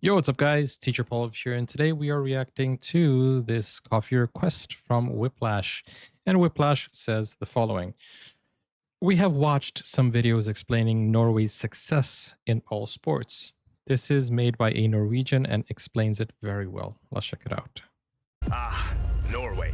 Yo, what's up, guys? Teacher Paul here, and today we are reacting to this coffee request from Whiplash. And Whiplash says the following: We have watched some videos explaining Norway's success in all sports. This is made by a Norwegian and explains it very well. Let's check it out. Ah, Norway.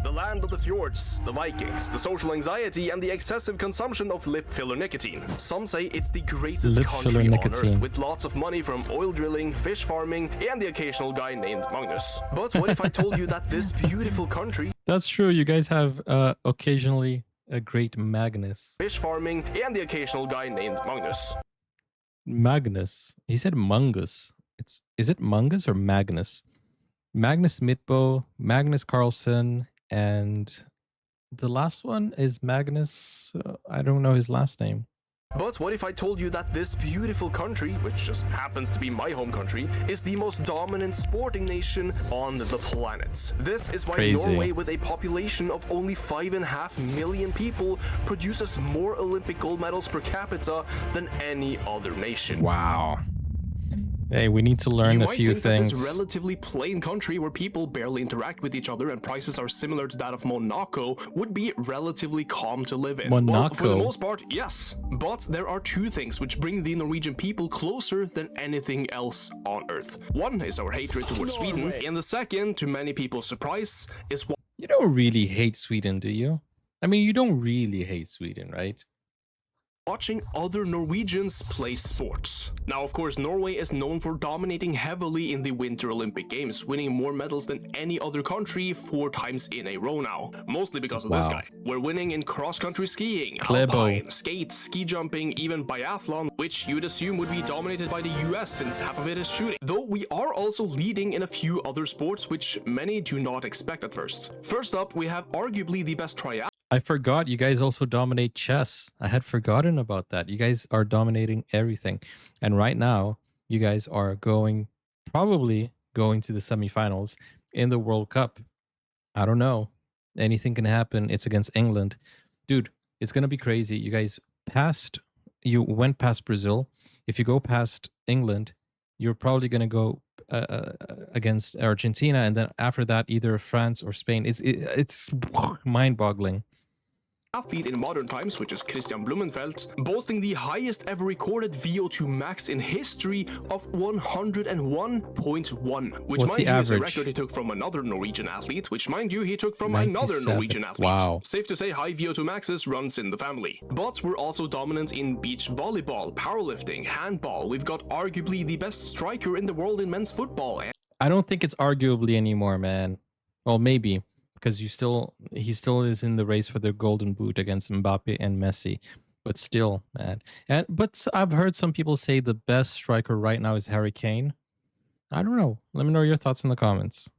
The land of the fjords, the Vikings, the social anxiety, and the excessive consumption of lip filler nicotine. Some say it's the greatest Lip country filler on nicotine. earth, with lots of money from oil drilling, fish farming, and the occasional guy named Magnus. But what if I told you that this beautiful country, That's true. You guys have occasionally a great Magnus. fish farming, and the occasional guy named Magnus? Magnus. He said Mungus. Is it Mungus or Magnus? Magnus Mitbo, Magnus Carlsen, and the last one is Magnus. I don't know his last name. But what if I told you that this beautiful country, which just happens to be my home country, is the most dominant sporting nation on the planet? This is why Crazy. Norway, with a population of only 5.5 million people, produces more Olympic gold medals per capita than any other nation. Wow. Hey, we need to learn You a might few think that things. this relatively plain country where people barely interact with each other and prices are similar to that of Monaco would be relatively calm to live in. Well, for the Monaco? most part, yes. But there are two things which bring the Norwegian people closer than anything else on Earth. One is our hatred towards Sweden, and the second, to many people's surprise, is You don't really hate Sweden, do you? I mean, you don't really hate Sweden, right? watching other Norwegians play sports. Now, of course, Norway is known for dominating heavily in the Winter Olympic Games, winning more medals than any other country 4 times in a row now, mostly because of this Wow. guy. We're winning in cross-country skiing, Klebo. alpine, skate, ski jumping, even biathlon, which you'd assume would be dominated by the US since half of it is shooting. Though we are also leading in a few other sports which many do not expect at first. First up, we have arguably the best triathlon. I forgot you guys also dominate chess. I had forgotten about that. You guys are dominating everything. And right now, you guys are probably going to the semifinals in the World Cup. I don't know. Anything can happen. It's against England. Dude, it's going to be crazy. You went past Brazil. If you go past England, you're probably going to go against Argentina. And then after that, either France or Spain. It's mind-boggling. Athlete in modern times, which is Christian Blumenfeld, boasting the highest ever recorded VO2 max in history of 101.1, which What's the mind you is a average? record he took from another Norwegian athlete, which mind you he took from 97. another Norwegian athlete. Wow. Safe to say high VO2 maxes runs in the family. But we're also dominant in beach volleyball, powerlifting, handball. We've got arguably the best striker in the world in men's football. I don't think it's arguably anymore, man. Well, maybe because he still is in the race for the golden boot against Mbappe and Messi. But still, man. But I've heard some people say the best striker right now is Harry Kane. I don't know. Let me know your thoughts in the comments.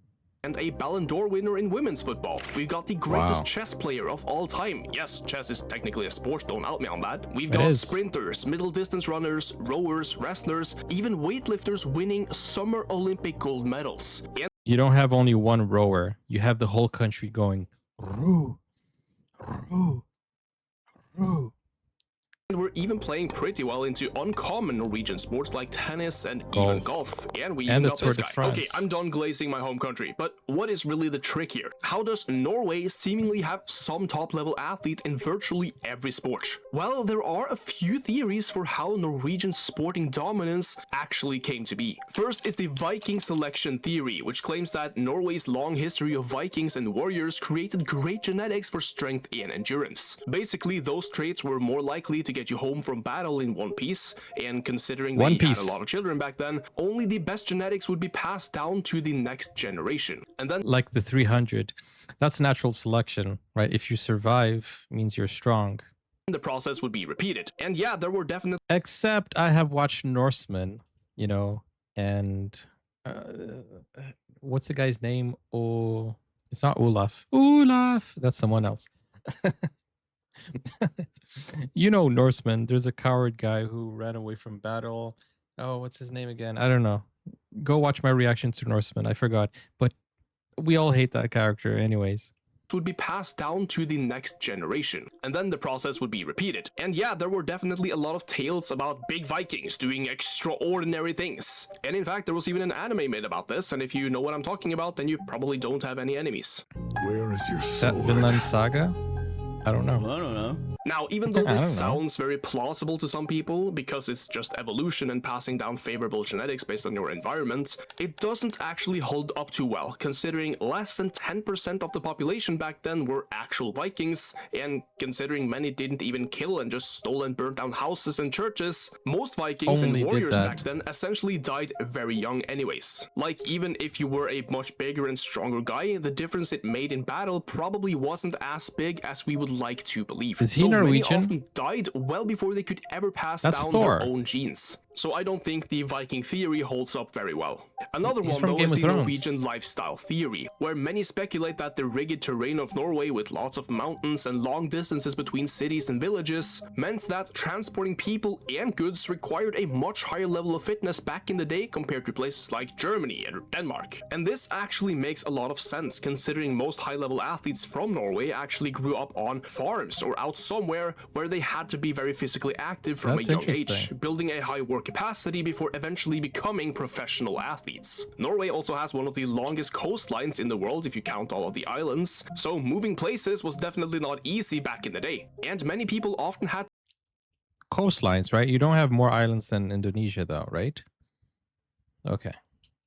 And a Ballon d'Or winner in women's football. We've got the greatest Wow. chess player of all time. Yes, chess is technically a sport, don't out me on that. We've It got is. sprinters, middle distance runners, rowers, wrestlers, even weightlifters winning summer Olympic gold medals. And You don't have only one rower. You have the whole country going, roo, roo, roo. we're even playing pretty well into uncommon Norwegian sports like tennis and even golf. And we And even the got Tour this de guy. France. Okay, I'm done glazing my home country, but what is really the trick here? How does Norway seemingly have some top-level athlete in virtually every sport? Well, there are a few theories for how Norwegian sporting dominance actually came to be. First is the Viking selection theory, which claims that Norway's long history of Vikings and warriors created great genetics for strength and endurance. Basically, those traits were more likely to get you home from battle in one piece, and considering they had a lot of children back then, only the best genetics would be passed down to the next generation. And then, like the 300, that's natural selection, right? If you survive, it means you're strong. the process would be repeated. And yeah, there were definitely Except I have watched Norsemen, and what's the guy's name? Oh, it's not Olaf. Olaf, that's someone else. Norseman. There's a coward guy who ran away from battle. Oh, what's his name again? I don't know. Go watch my reaction to Norseman. I forgot. But we all hate that character anyways. would be passed down to the next generation, and then the process would be repeated. And yeah, there were definitely a lot of tales about big Vikings doing extraordinary things. And in fact, there was even an anime made about this, and if you know what I'm talking about, then you probably don't have any enemies. Where is your That sword? Vinland Saga? I don't know. I don't know. Now, even though I this don't know. sounds very plausible to some people, because it's just evolution and passing down favorable genetics based on your environment, it doesn't actually hold up too well, considering less than 10% of the population back then were actual Vikings, and considering many didn't even kill and just stole and burnt down houses and churches, most Vikings Only and did warriors that. back then essentially died very young anyways. Like, even if you were a much bigger and stronger guy, the difference it made in battle probably wasn't as big as we would like to believe. Is he So many Norwegian? often died well before they could ever pass That's down Thor. their own genes. So I don't think the Viking theory holds up very well. Another He's one, from though, Game is of the Thrones. Norwegian lifestyle theory, where many speculate that the rugged terrain of Norway with lots of mountains and long distances between cities and villages meant that transporting people and goods required a much higher level of fitness back in the day compared to places like Germany or Denmark. And this actually makes a lot of sense, considering most high-level athletes from Norway actually grew up on farms or out somewhere where they had to be very physically active from That's a young age, interesting. building a high work capacity before eventually becoming professional athletes. Norway also has one of the longest coastlines in the world if you count all of the islands, so moving places was definitely not easy back in the day, and many people often had Coastlines, right? You don't have more islands than Indonesia, though, right? Okay.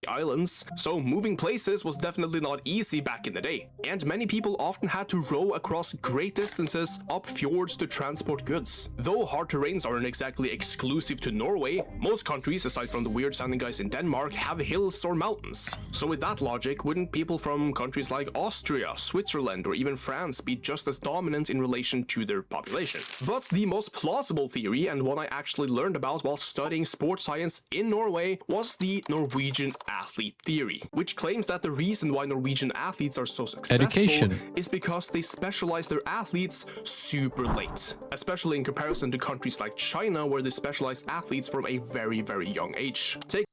islands, so moving places was definitely not easy back in the day, and many people often had to row across great distances up fjords to transport goods. Though hard terrains aren't exactly exclusive to Norway, most countries, aside from the weird sounding guys in Denmark, have hills or mountains. So with that logic, wouldn't people from countries like Austria, Switzerland, or even France be just as dominant in relation to their population? But the most plausible theory, and one I actually learned about while studying sports science in Norway, was the Norwegian athlete theory, which claims that the reason why Norwegian athletes are so successful Education. is because they specialize their athletes super late, especially in comparison to countries like China, where they specialize athletes from a very, very young age. Take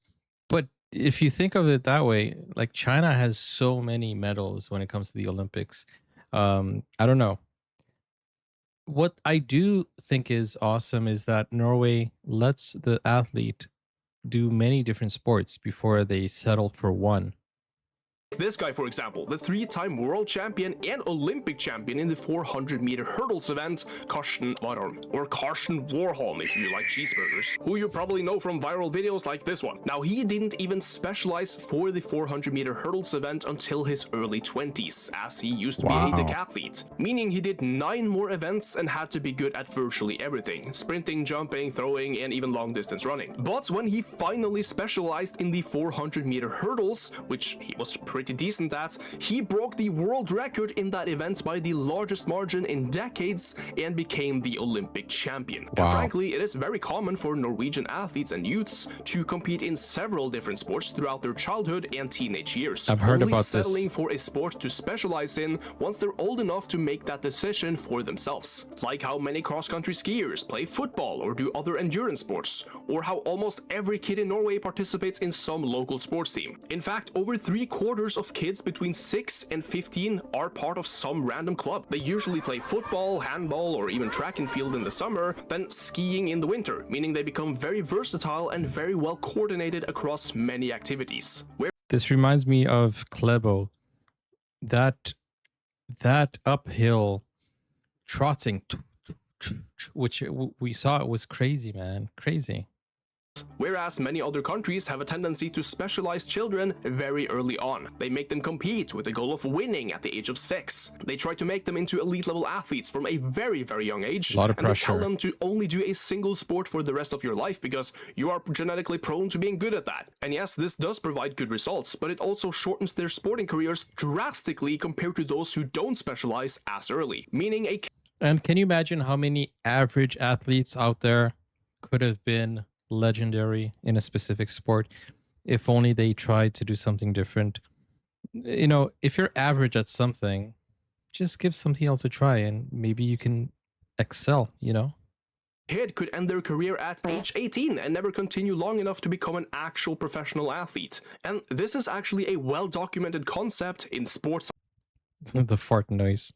But if you think of it that way, like China has so many medals when it comes to the Olympics. I don't know. What I do think is awesome is that Norway lets the athlete do many different sports before they settle for one. this guy, for example, the three-time world champion and Olympic champion in the 400-meter hurdles event, Karsten Warholm, or Karsten Warholm if you like cheeseburgers, who you probably know from viral videos like this one. Now, he didn't even specialize for the 400-meter hurdles event until his early 20s, as he used to be a Wow. decathlete, meaning he did 9 more events and had to be good at virtually everything: sprinting, jumping, throwing, and even long-distance running. But when he finally specialized in the 400-meter hurdles, which he was pretty decent at, he broke the world record in that event by the largest margin in decades and became the Olympic champion. And Wow. frankly, it is very common for Norwegian athletes and youths to compete in several different sports throughout their childhood and teenage years, I've heard only about settling this. for a sport to specialize in once they're old enough to make that decision for themselves. Like how many cross-country skiers play football or do other endurance sports, or how almost every kid in Norway participates in some local sports team. In fact, over 3/4 of kids between 6 and 15 are part of some random club. They usually play football, handball, or even track and field in the summer, then skiing in the winter, meaning they become very versatile and very well coordinated across many activities. This reminds me of Klebo. That uphill trotting, which we saw, it was crazy, man. Crazy. Whereas many other countries have a tendency to specialize children very early on. They make them compete with the goal of winning at the age of 6. They try to make them into elite level athletes from a very, very young age. A lot of and they tell pressure. them to only do a single sport for the rest of your life because you are genetically prone to being good at that. And yes, this does provide good results, but it also shortens their sporting careers drastically compared to those who don't specialize as early. Meaning a And can you imagine how many average athletes out there could have been legendary in a specific sport if only they tried to do something different? You know, if you're average at something, just give something else a try and maybe you can excel, you know? kid could end their career at age 18 and never continue long enough to become an actual professional athlete. And this is actually a well-documented concept in sports The fart noise.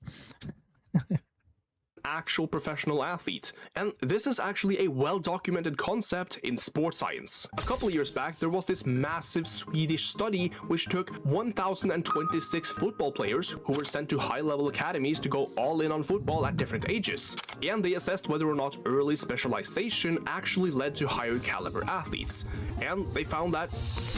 Actual professional athlete. And this is actually a well-documented concept in sports science. A couple of years back, there was this massive Swedish study which took 1,026 football players who were sent to high-level academies to go all in on football at different ages. And they assessed whether or not early specialization actually led to higher caliber athletes. And they found that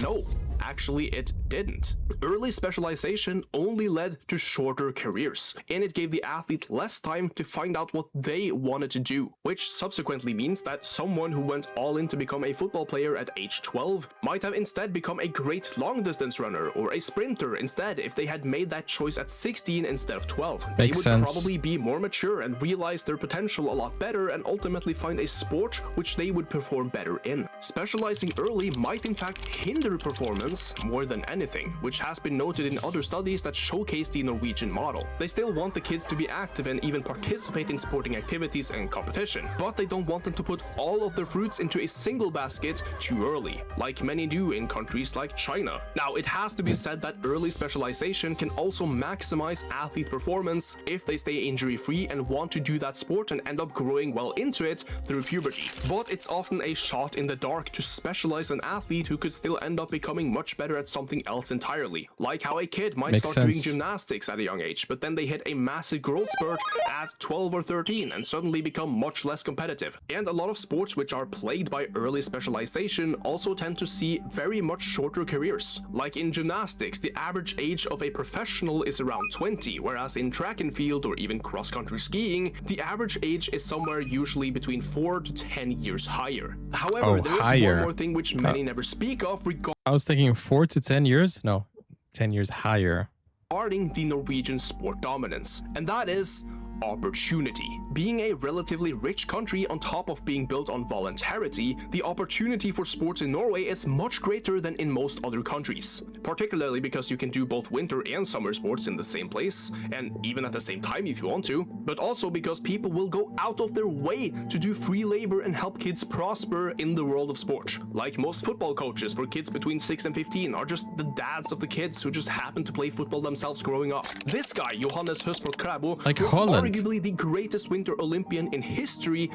no. Actually, it didn't. Early specialization only led to shorter careers, and it gave the athlete less time to find out what they wanted to do, which subsequently means that someone who went all in to become a football player at age 12 might have instead become a great long-distance runner or a sprinter instead if they had made that choice at 16 instead of 12. They would probably be more mature and realize their potential a lot better and ultimately find a sport which they would perform better in. Specializing early might in fact hinder performance more than anything, which has been noted in other studies that showcase the Norwegian model. They still want the kids to be active and even participate in sporting activities and competition, but they don't want them to put all of their fruits into a single basket too early, like many do in countries like China. Now, it has to be said that early specialization can also maximize athlete performance if they stay injury-free and want to do that sport and end up growing well into it through puberty. But it's often a shot in the dark to specialize an athlete who could still end up becoming much better at something else entirely. Like how a kid might start doing gymnastics at a young age, but then they hit a massive growth spurt at 12 or 13 and suddenly become much less competitive. And a lot of sports which are plagued by early specialization also tend to see very much shorter careers. Like in gymnastics, the average age of a professional is around 20, whereas in track and field or even cross-country skiing, the average age is somewhere usually between 4 to 10 years higher. However, there is one more thing which many never speak of I was thinking 4 to 10 years? No, 10 years higher. Regarding the Norwegian sport dominance, and that is opportunity. Being a relatively rich country on top of being built on voluntarity, the opportunity for sports in Norway is much greater than in most other countries, particularly because you can do both winter and summer sports in the same place, and even at the same time if you want to, but also because people will go out of their way to do free labor and help kids prosper in the world of sport. Like most football coaches for kids between 6 and 15 are just the dads of the kids who just happen to play football themselves growing up. This guy, Johannes Høsflot Klæbo, like Holland. Arguably the greatest Winter Olympian in history.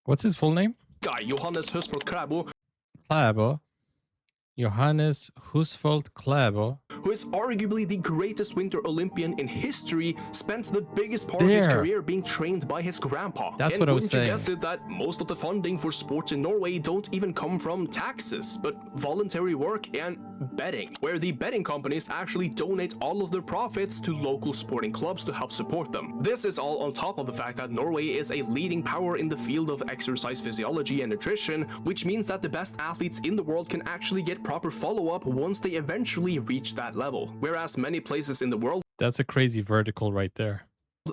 What's his full name? Guy Johannes Høsflot Klæbo. Johannes Høsflot Klæbo, who is arguably the greatest Winter Olympian in history, spent the biggest part of his career being trained by his grandpa. That's what I was saying. And wouldn't you guess it that most of the funding for sports in Norway don't even come from taxes, but voluntary work and betting, where the betting companies actually donate all of their profits to local sporting clubs to help support them. This is all on top of the fact that Norway is a leading power in the field of exercise physiology and nutrition, which means that the best athletes in the world can actually get proper follow-up once they eventually reach that level, whereas many places in the world, that's a crazy vertical right there.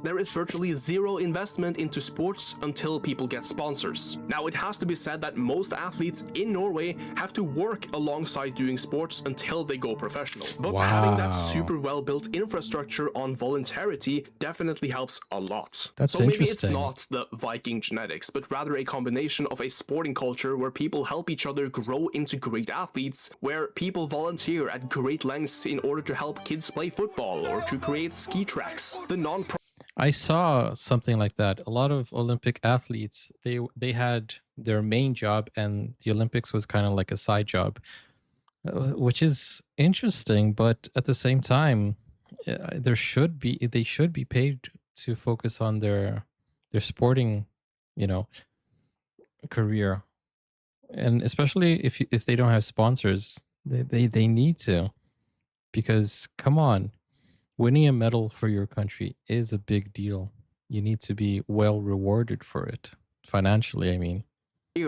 There is virtually zero investment into sports until people get sponsors. Now, it has to be said that most athletes in Norway have to work alongside doing sports until they go professional. But having that super well-built infrastructure on voluntarity definitely helps a lot. That's so maybe interesting. It's not the Viking genetics, but rather a combination of a sporting culture where people help each other grow into great athletes, where people volunteer at great lengths in order to help kids play football or to create ski tracks. The I saw something like that. A lot of Olympic athletes, they had their main job and the Olympics was kind of like a side job, which is interesting. But at the same time, they should be paid to focus on their sporting, career, and especially if they don't have sponsors, they need to, because come on. Winning a medal for your country is a big deal. You need to be well rewarded for it. Financially, I mean.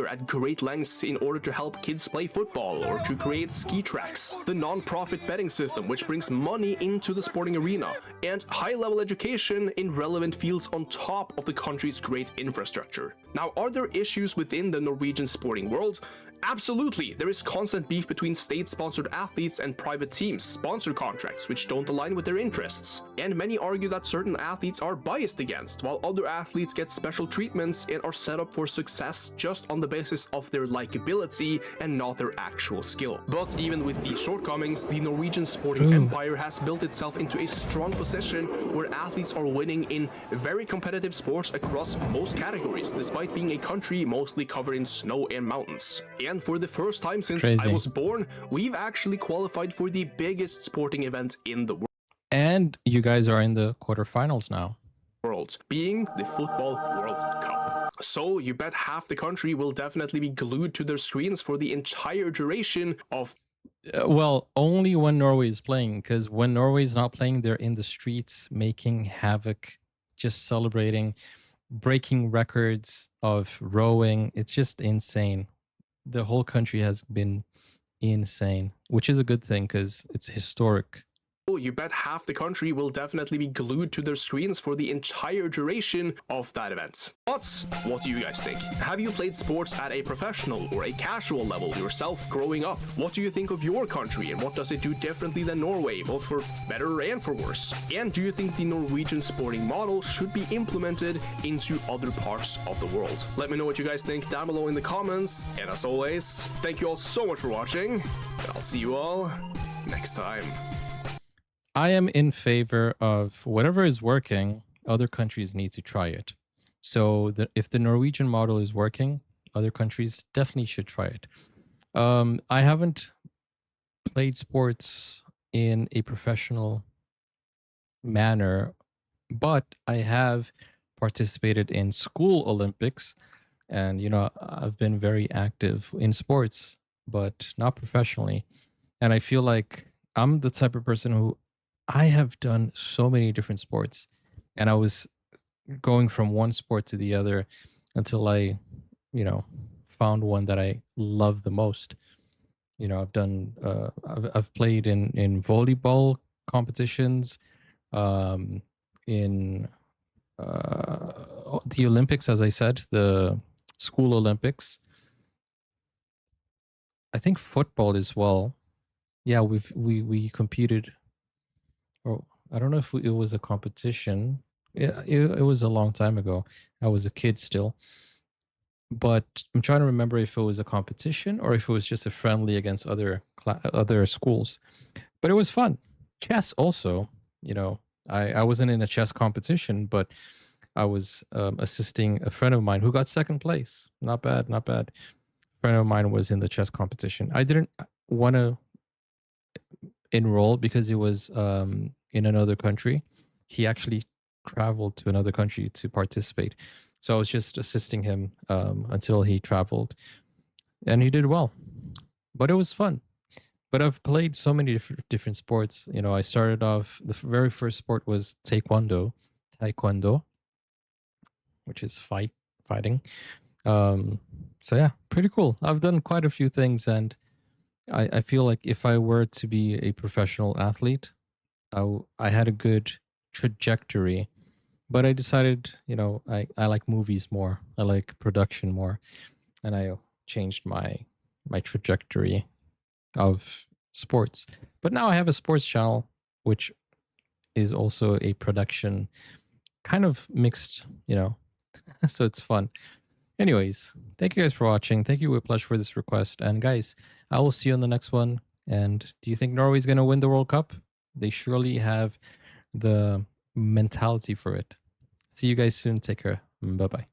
At great lengths in order to help kids play football or to create ski tracks, the non-profit betting system which brings money into the sporting arena, and high-level education in relevant fields on top of the country's great infrastructure. Now, are there issues within the Norwegian sporting world? Absolutely, there is constant beef between state-sponsored athletes and private teams' sponsor contracts, which don't align with their interests. And many argue that certain athletes are biased against, while other athletes get special treatments and are set up for success just on the basis of their likability and not their actual skill. But even with these shortcomings, the Norwegian sporting empire has built itself into a strong position where athletes are winning in very competitive sports across most categories, despite being a country mostly covered in snow and mountains. And for the first time since I was born, we've actually qualified for the biggest sporting event in the And you guys are in the quarterfinals now. world, being the Football World Cup. So you bet half the country will definitely be glued to their screens for the entire duration of Well, only when Norway is playing, because when Norway is not playing, they're in the streets making havoc, just celebrating, breaking records of rowing. It's just insane. The whole country has been insane, which is a good thing because it's historic. you bet half the country will definitely be glued to their screens for the entire duration of that event. But what do you guys think? Have you played sports at a professional or a casual level yourself growing up? What do you think of your country and what does it do differently than Norway, both for better and for worse? And do you think the Norwegian sporting model should be implemented into other parts of the world? Let me know what you guys think down below in the comments. And as always, thank you all so much for watching, and I'll see you all next time. I am in favor of whatever is working, other countries need to try it. So if the Norwegian model is working, other countries definitely should try it. I haven't played sports in a professional manner, but I have participated in school Olympics. And, I've been very active in sports, but not professionally. And I feel like I'm the type of person who I have done so many different sports, and I was going from one sport to the other until I, found one that I love the most. I've played in volleyball competitions, in the Olympics, as I said, the school Olympics. I think football as well. Yeah, we competed. Oh, I don't know if it was a competition. Yeah, it was a long time ago. I was a kid still, but I'm trying to remember if it was a competition or if it was just a friendly against other schools. But it was fun. Chess also, I wasn't in a chess competition, but I was assisting a friend of mine who got second place. Not bad, not bad. Friend of mine was in the chess competition. I didn't want to enroll because it was in another country. He actually traveled to another country to participate. So I was just assisting him until he traveled, and he did well. But it was fun. But I've played so many different sports. I started off, the very first sport was taekwondo, which is fighting. So yeah, pretty cool. I've done quite a few things, and I feel like if I were to be a professional athlete, I had a good trajectory, but I decided, I like movies more. I like production more, and I changed my trajectory of sports. But now I have a sports channel, which is also a production, kind of mixed, so it's fun. Anyways, thank you guys for watching. Thank you, Whiplash, for this request. And guys, I will see you on the next one. And do you think Norway's going to win the World Cup? They surely have the mentality for it. See you guys soon. Take care. Bye bye.